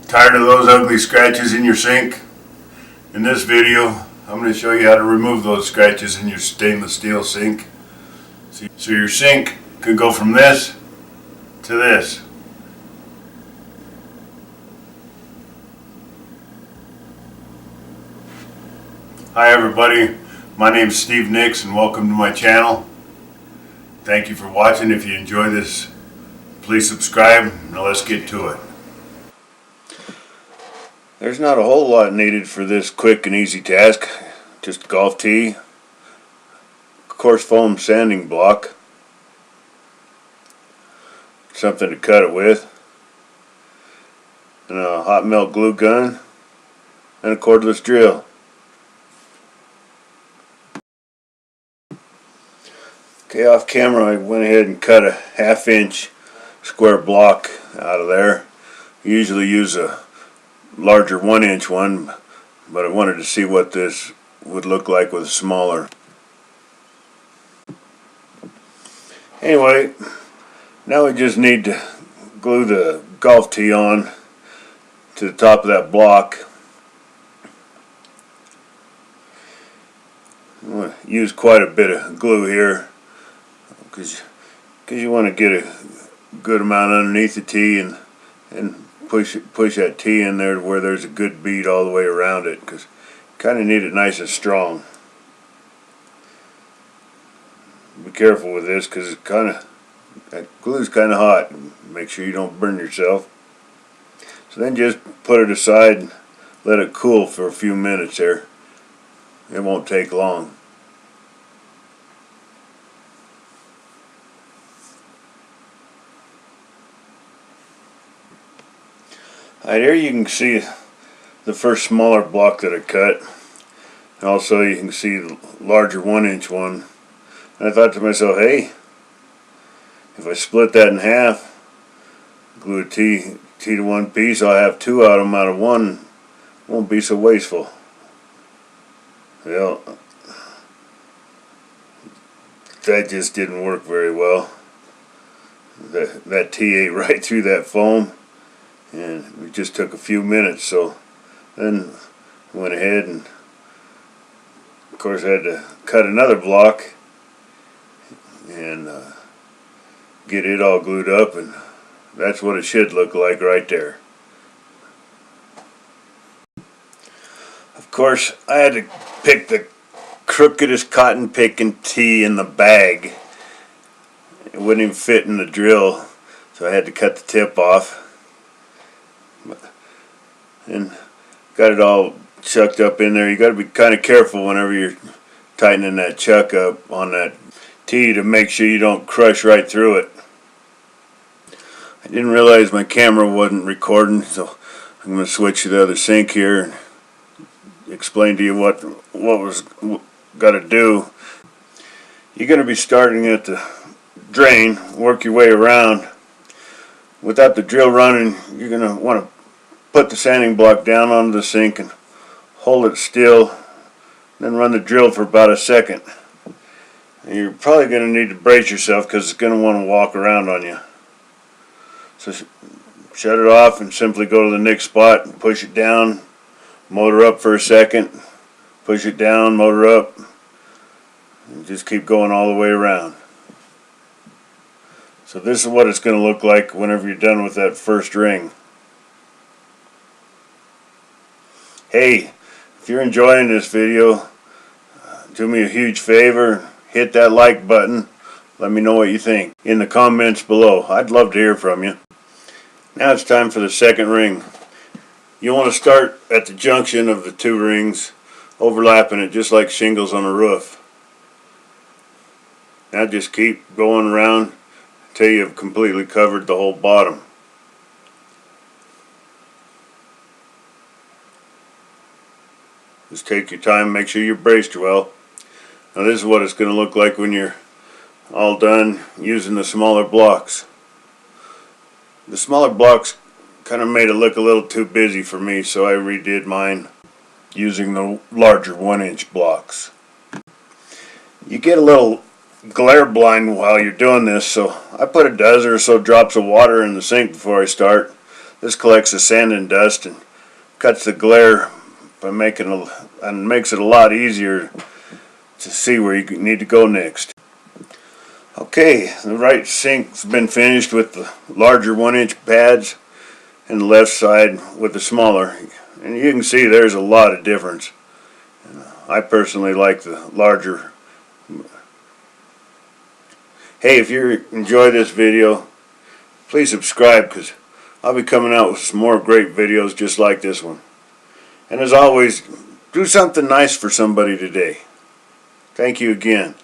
Tired of those ugly scratches in your sink? In this video, I'm going to show you how to remove those scratches in your stainless steel sink. So your sink could go from this to this. Hi everybody, my name is Steve Nix and welcome to my channel. Thank you for watching. If you enjoy this, please subscribe. Now let's get to it. There's not a whole lot needed for this quick and easy task. Just a golf tee, coarse foam sanding block, something to cut it with, and a hot melt glue gun, and a cordless drill. Okay, off camera I went ahead and cut a 1/2 inch square block out of there. I usually use a larger 1 inch one, but I wanted to see what this would look like with a smaller. Anyway, now we just need to glue the golf tee on to the top of that block. I'm going to use quite a bit of glue here because you want to get a good amount underneath the tee and push that tee in there to where there's a good bead all the way around it, because you kind of need it nice and strong. Be careful with this because it's that glue's kind of hot. Make sure you don't burn yourself. So then just put it aside and let it cool for a few minutes there. It won't take long. Alright, here you can see the first smaller block that I cut. And also you can see the larger 1 inch one. And I thought to myself, hey, if I split that in half, glue a tee to one piece, I'll have two out of one. Won't be so wasteful. Well, that just didn't work very well. That tee ate right through that foam. And it just took a few minutes, so then I went ahead and of course I had to cut another block and get it all glued up, and that's what it should look like right there. Of course I had to pick the crookedest cotton picking tee in the bag. It wouldn't even fit in the drill, so I had to cut the tip off. And got it all chucked up in there. You got to be kind of careful whenever you're tightening that chuck up on that tee to make sure you don't crush right through it. I didn't realize my camera wasn't recording, so I'm going to switch to the other sink here and explain to you what was got to do. You're going to be starting at the drain, work your way around. Without the drill running, you're going to want to put the sanding block down onto the sink and hold it still, then run the drill for about a second. And you're probably going to need to brace yourself because it's going to want to walk around on you. So shut it off and simply go to the next spot and push it down, motor up for a second, push it down, motor up, and just keep going all the way around. So this is what it's going to look like whenever you're done with that first ring. Hey, if you're enjoying this video, do me a huge favor, hit that like button. Let me know what you think in the comments below. I'd love to hear from you. Now it's time for the second ring. You want to start at the junction of the two rings, overlapping it just like shingles on a roof. Now just keep going around until you've completely covered the whole bottom. Just take your time, make sure you're braced well. Now this is what it's going to look like when you're all done using the smaller blocks. The smaller blocks kind of made it look a little too busy for me, so I redid mine using the larger 1 inch blocks. You get a little glare blind while you're doing this, so I put a dozen or so drops of water in the sink before I start. This collects the sand and dust and cuts the glare by and makes it a lot easier to see where you need to go next. Okay, the right sink's been finished with the larger 1-inch pads and the left side with the smaller. And you can see there's a lot of difference. I personally like the larger. Hey, if you enjoy this video, please subscribe, because I'll be coming out with some more great videos just like this one. And as always, do something nice for somebody today. Thank you again.